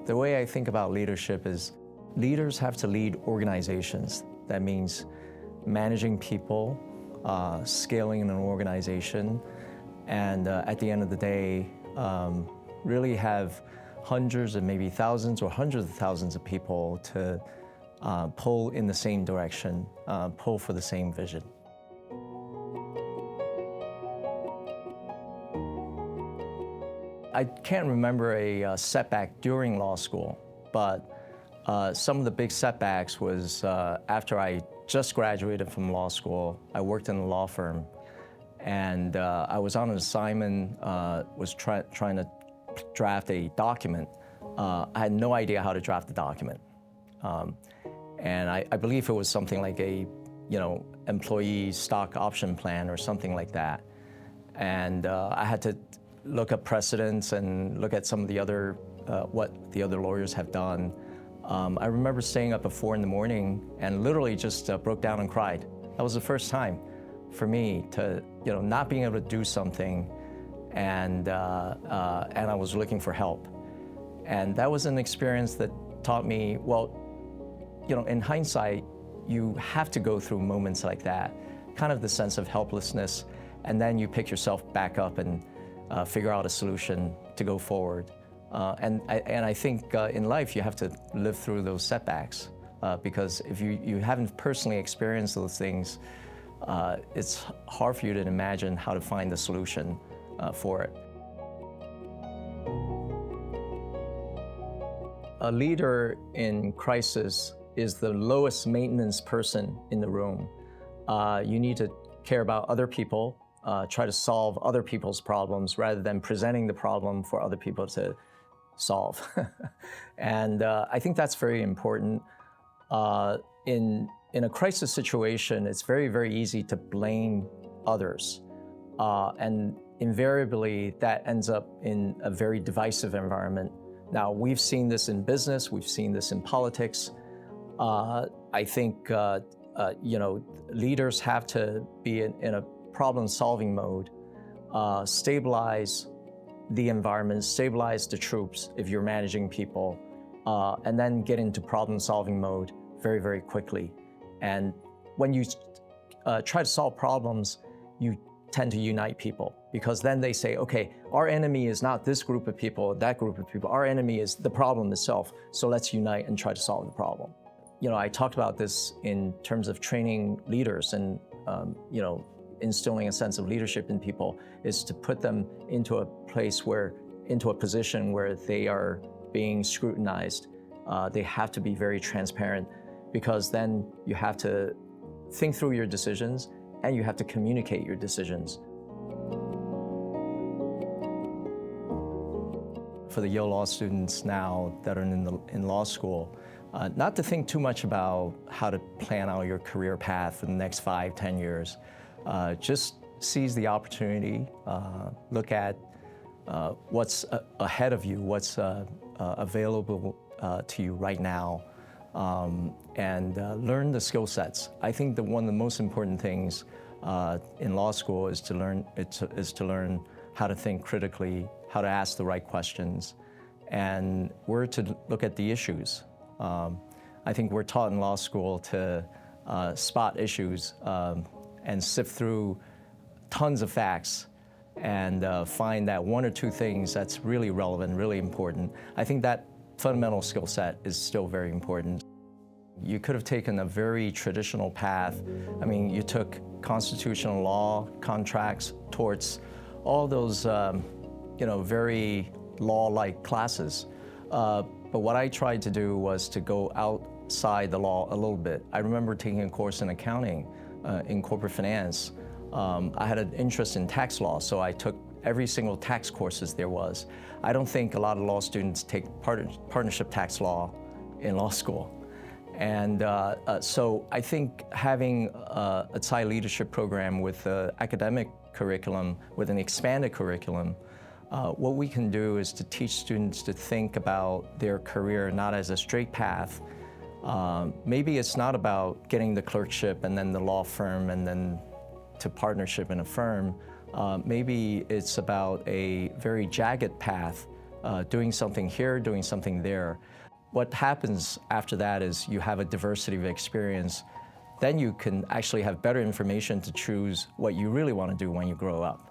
The way I think about leadership is leaders have to lead organizations. That means managing people, scaling an organization, and at the end of the day, really have hundreds and maybe thousands or hundreds of thousands of people to pull in the same direction, pull for the same vision. I can't remember a setback during law school, but some of the big setbacks was after I just graduated from law school. I worked in a law firm, and I was on an assignment, was trying to draft a document. I had no idea how to draft the document. And I believe it was something like a, employee stock option plan or something like that. And I had to look up precedents and look at some of the other, what the other lawyers have done. I remember staying up at 4 in the morning and literally just broke down and cried. That was the first time for me to, not being able to do something, and I was looking for help. And that was an experience that taught me, well, in hindsight, you have to go through moments like that, kind of the sense of helplessness, and then you pick yourself back up and figure out a solution to go forward. And I think in life you have to live through those setbacks because if you haven't personally experienced those things, it's hard for you to imagine how to find the solution for it. A leader in crisis is the lowest maintenance person in the room. You need to care about other people, try to solve other people's problems rather than presenting the problem for other people to solve. And I think that's very important. In a crisis situation, it's very, very easy to blame others. And invariably, that ends up in a very divisive environment. Now, we've seen this in business, we've seen this in politics. I think, leaders have to be in a problem-solving mode, stabilize the environment, stabilize the troops if you're managing people, and then get into problem-solving mode very, very quickly. And when you try to solve problems, you tend to unite people, because then they say, okay, our enemy is not this group of people, that group of people. Our enemy is the problem itself, so let's unite and try to solve the problem. I talked about this in terms of training leaders and, instilling a sense of leadership in people is to put them into a position where they are being scrutinized. They have to be very transparent, because then you have to think through your decisions and you have to communicate your decisions. For the Yale Law students now that are in law school, not to think too much about how to plan out your career path for the next 5, 10 years. Just seize the opportunity, look at what's ahead of you, what's available to you right now, and learn the skill sets. I think that one of the most important things in law school is to learn how to think critically, how to ask the right questions, and where to look at the issues. I think we're taught in law school to spot issues and sift through tons of facts and find that one or two things that's really relevant, really important. I think that fundamental skill set is still very important. You could have taken a very traditional path. I mean, you took constitutional law, contracts, torts, all those very law-like classes. But what I tried to do was to go outside the law a little bit. I remember taking a course in accounting, in corporate finance. I had an interest in tax law, so I took every single tax courses there was. I don't think a lot of law students take partnership tax law in law school. And so I think having a Tsai Leadership Program with an academic curriculum, with an expanded curriculum, what we can do is to teach students to think about their career not as a straight path. Maybe it's not about getting the clerkship and then the law firm and then to partnership in a firm. Maybe it's about a very jagged path doing something here, doing something there. What happens after that is you have a diversity of experience. Then you can actually have better information to choose what you really want to do when you grow up.